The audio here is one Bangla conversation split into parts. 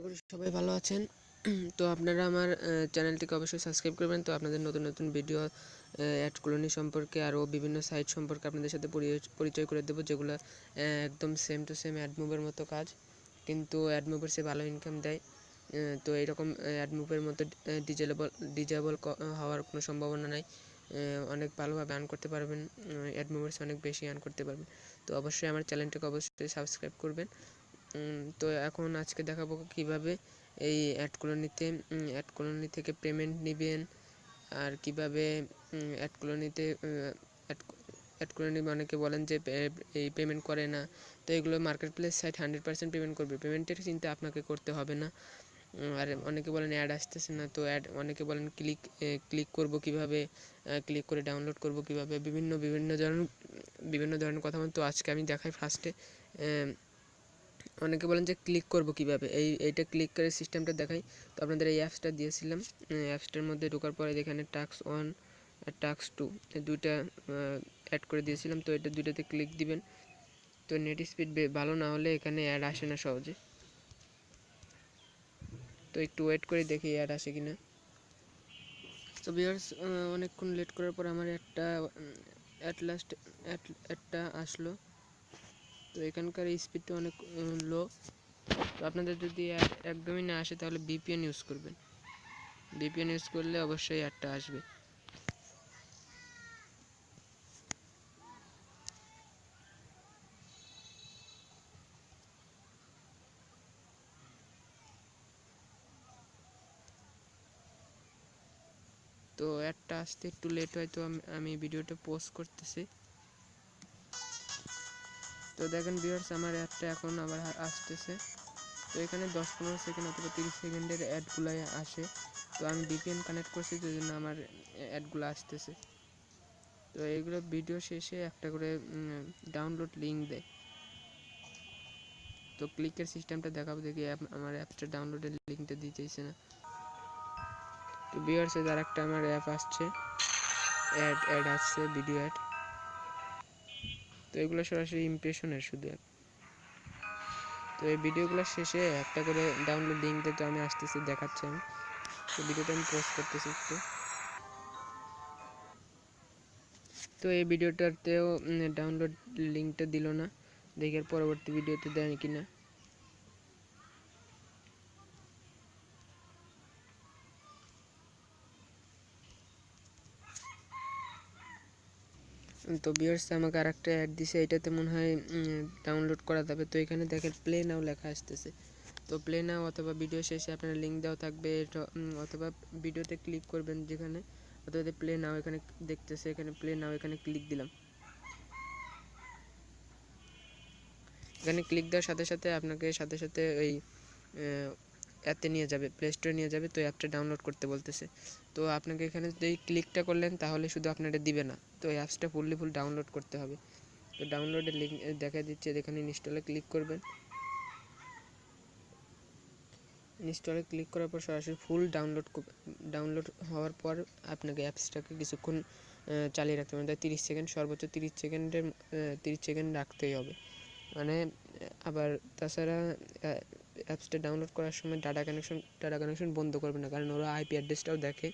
করি সবাই ভালো আছেন। তো আপনারা আমার চ্যানেলটিকে অবশ্যই সাবস্ক্রাইব করবেন। তো আপনাদের নতুন নতুন ভিডিও অ্যাডকলোনি সম্পর্কে আরও বিভিন্ন সাইট সম্পর্কে আপনাদের সাথে পরিচয় করে দেবো, যেগুলো একদম সেম টু সেম অ্যাডমুভের মতো কাজ, কিন্তু অ্যাডমুভের সে ভালো ইনকাম দেয়। তো এইরকম অ্যাডমুভের মতো ডিজেবল হওয়ার কোনো সম্ভাবনা নাই। অনেক ভালোভাবে আর্ন করতে পারবেন, অ্যাডমুভার্স অনেক বেশি আর্ন করতে পারবেন। তো অবশ্যই আমার চ্যানেলটিকে অবশ্যই সাবস্ক্রাইব করবেন। তো এখন আজকে দেখাবো কিভাবে এই অ্যাডকলোনি থেকে পেমেন্ট নেবেন, আর কিভাবে অ্যাডকলোনি অনেকে বলেন যে এই পেমেন্ট করে না। তো এগুলো মার্কেট প্লেস সাইট 100% পেমেন্ট করবে, পেমেন্টের চিন্তা আপনাকে করতে হবে না। আর অনেকে বলেন অ্যাড আসতেছে না, তো অনেকে বলেন ক্লিক করব কিভাবে, ক্লিক করে ডাউনলোড করব কিভাবে, বিভিন্ন ধরনের কথা বলেন। তো আজকে আমি দেখাই ফার্স্টে অনেকে বলেন যে ক্লিক করব কিভাবে, এইটা ক্লিক করে সিস্টেমটা দেখাই। তো আপনাদের এই অ্যাপসটা দিয়েছিলাম, অ্যাপসটার মধ্যে ঢোকার পরে এখানে টাস্ক 1 আর টাস্ক 2 এই দুইটা অ্যাড করে দিয়েছিলাম। তো এটা দুইটাতে ক্লিক দিবেন। তো নেট স্পিড ভালো না হলে এখানে অ্যাড আসে না সহজে, তো একটু ওয়েট করে দেখি অ্যাড আসে কিনা। তো ভিউয়ার্স, অনেকক্ষণ লেট করার পর আমার অ্যাট লাস্ট একটা আসলো। তো এখানকার স্পিডটা অনেক লো। তো আপনাদের যদি একদমই না আসে তাহলে ভিপিএন ইউজ করবেন, ভিপিএন ইউজ করলে অবশ্যই অ্যাডটা আসবে। তো অ্যাডটা আসতে একটু লেট হয়, তো আমি ভিডিওটা পোস্ট করতেছি। তো দেখেন ভিউয়ার্স, আমার অ্যাডটা এখন আবার আসতেছে। তো এখানে 10-15 সেকেন্ড অথবা 30 সেকেন্ডের অ্যাডগুলাই আসে। তো আমি ভিপিএন কানেক্ট করছি, যে জন্য আমার অ্যাডগুলো আসতেছে। তো এইগুলো ভিডিও শেষে একটা করে ডাউনলোড লিঙ্ক দেয়। তো ক্লিকের সিস্টেমটা দেখাবো, দেখি আমার অ্যাপসটা ডাউনলোডের লিঙ্কটা দিতেইছে না। তো ভিউয়ার্স, আর একটা আমার অ্যাপ আসছে, অ্যাড আসছে, ভিডিও অ্যাড। তো এগুলো সরাসরি ইমপ্রেশনের শুধু অ্যাপ। তো এই ভিডিওগুলো শেষে একটা করে ডাউনলোড লিঙ্ক দিয়ে, তো আমি আসতেছি, দেখাচ্ছি আমি। তো ভিডিওটা আমি পোস্ট করতেছি একটু। তো এই ভিডিওটাতেও ডাউনলোড লিঙ্কটা দিল না, দেখি এর পরবর্তী ভিডিওতে দেয় কিনা। তো ভিউয়ার্স, আমাকে আর একটা অ্যাড দিছে, এটাতে মনে হয় ডাউনলোড করা যাবে। তো এখানে দেখেন প্লে নাও লেখা আসতেছে। তো প্লে নাও অথবা ভিডিও শেষে আপনার লিঙ্ক দেওয়া থাকবে, অথবা ভিডিওতে ক্লিক করবেন যেখানে, অথবা প্লে নাও এখানে দেখতেছে, এখানে প্লে নাও এখানে ক্লিক দিলাম। এখানে ক্লিক দেওয়ার সাথে সাথে আপনাকে সাথে সাথে ওই অ্যাপে নিয়ে যাবে, প্লে স্টোরে নিয়ে যাবে। তো অ্যাপটা ডাউনলোড করতে বলতেছে। তো আপনাকে এখানে যদি ক্লিকটা করলেন তাহলে শুধু আপনারা দিবে না, তো এই অ্যাপসটা ফুল ডাউনলোড করতে হবে। তো ডাউনলোডের লিঙ্ক দেখা দিচ্ছে, এখানে ইনস্টলে ক্লিক করবেন। ইনস্টলে ক্লিক করার পর সরাসরি ফুল ডাউনলোড হওয়ার পর আপনাকে অ্যাপসটাকে কিছুক্ষণ চালিয়ে রাখতে হবে, 30 সেকেন্ড, সর্বোচ্চ 30 সেকেন্ড রাখতেই হবে। মানে আবার তাছাড়া অ্যাপসটা ডাউনলোড করার সময় ডাটা কানেকশন বন্ধ করবে না, কারণ ওরা আইপি অ্যাড্রেসটাও দেখে।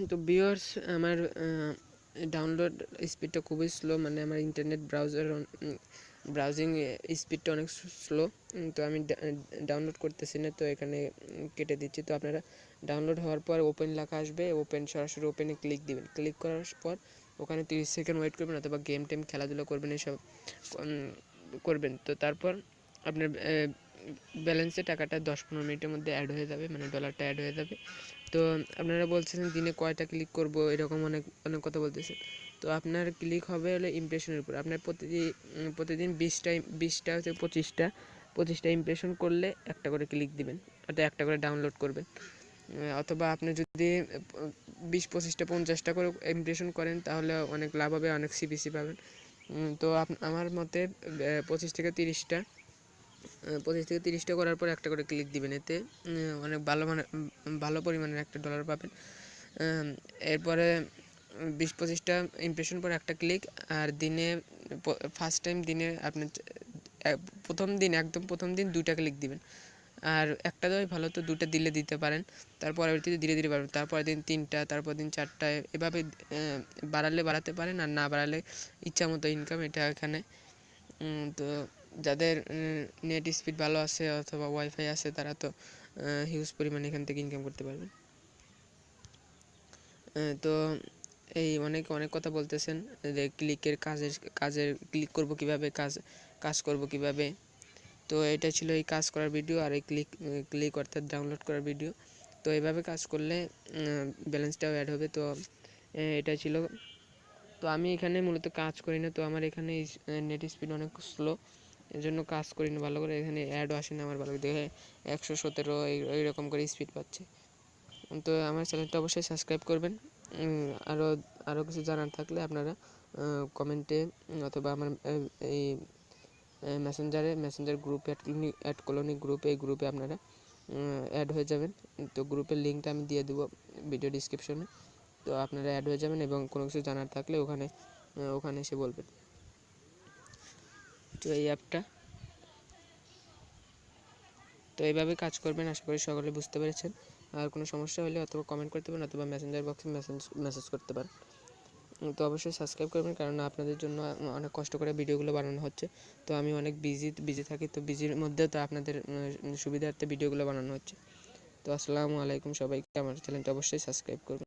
তো ভিউয়ার্স, আমার ডাউনলোড স্পিডটা খুবই স্লো, মানে আমার ইন্টারনেট ব্রাউজিং স্পিডটা অনেক স্লো। তো আমি ডাউনলোড করতেছি না, তো এখানে কেটে দিচ্ছি। তো আপনারা ডাউনলোড হওয়ার পর ওপেন লেখা আসবে, সরাসরি ওপেনে ক্লিক দিবেন। ক্লিক করার পর ওখানে 30 সেকেন্ড ওয়েট করবেন, অথবা গেম টেম খেলাধুলা করবেন, এসব করবেন। তো তারপর আপনার ব্যালেন্সে টাকাটা 10-15 মিনিটের মধ্যে অ্যাড হয়ে যাবে, মানে ডলারটা অ্যাড হয়ে যাবে। তো আপনারা বলছেন দিনে কয়টা ক্লিক করব, এরকম অনেক অনেক কথা বলতেছেন। তো আপনার ক্লিক হবে হলে ইমপ্রেশনের উপর। আপনার প্রতিদিন 20টা হচ্ছে 25টা ইমপ্রেশন করলে একটা করে ক্লিক দিবেন, অর্থাৎ একটা করে ডাউনলোড করবেন। অথবা আপনি যদি 20-25টা 50টা করে ইমপ্রেশন করেন তাহলে অনেক লাভ হবে, অনেক সিপিসি পাবেন। তো আমার মতে 25 থেকে 30টা করার পর একটা করে ক্লিক দিবেন, এতে অনেক ভালো পরিমাণের একটা ডলার পাবেন। এরপরে 20-25টা ইমপ্রেশন পর একটা ক্লিক, আর দিনে ফার্স্ট টাইম দিনে আপনি প্রথম দিন একদম প্রথম দিন 2টা ক্লিক দিবেন, আর একটা দেওয়াই ভালো, তো 2টা দিতে পারেন, তার পরবর্তীতে ধীরে ধীরে বাড়বেন, তারপরের দিন 3টা, তারপর দিন 4টা, এভাবে বাড়ালে বাড়াতে পারেন, আর না বাড়ালে ইচ্ছা মতো ইনকাম এটা এখানে। তো যাদের নেট স্পিড ভালো আছে অথবা ওয়াইফাই আছে তারা তো হিউজ পরিমাণে এখান থেকে ইনকাম করতে পারবেন। তো এই অনেক কথা বলতেছেন যে ক্লিকের কাজের ক্লিক করব কিভাবে, কাজ করব কিভাবে। তো এটা ছিল এই কাজ করার ভিডিও, আর এই ক্লিক অর্থাৎ ডাউনলোড করার ভিডিও। তো এইভাবে কাজ করলে ব্যালেন্সটাও অ্যাড হবে। তো এটা ছিল। তো আমি এখানে মূলত কাজ করি না, তো আমার এখানে নেট স্পিড অনেক স্লো, এর জন্য কাজ করি না ভালো করে, এখানে অ্যাডও আসে না আমার ভালো দেখে 117 এইরকম করে স্পিড পাচ্ছে। তো আমার চ্যানেলটা অবশ্যই সাবস্ক্রাইব করবেন। আরও আরও কিছু জানার থাকলে আপনারা কমেন্টে অথবা আমার এই মেসেঞ্জার গ্রুপ অ্যাডকলোনি গ্রুপ, এই গ্রুপে আপনারা অ্যাড হয়ে যাবেন। তো গ্রুপের লিঙ্কটা আমি দিয়ে দেবো ভিডিও ডিসক্রিপশনে, তো আপনারা অ্যাড হয়ে যাবেন এবং কোনো কিছু জানার থাকলে ওখানে এসে বলবেন। তো এই অ্যাপটা, তো এইভাবে কাজ করবেন, আশা করি সকলে বুঝতে পেরেছেন। আর কোনো সমস্যা হলে অথবা কমেন্ট করতে পারেন অথবা মেসেঞ্জার বক্সে মেসেজ করতে পারেন। তো অবশ্যই সাবস্ক্রাইব করবেন, কারণ আপনাদের জন্য অনেক কষ্ট করে ভিডিওগুলো বানানো হচ্ছে। তো আমি অনেক বিজি থাকি, তো বিজির মধ্যে তো আপনাদের সুবিধার্থে ভিডিওগুলো বানানো হচ্ছে। তো আসসালামু আলাইকুম সবাইকে, আমার চ্যানেলটা অবশ্যই সাবস্ক্রাইব করবেন।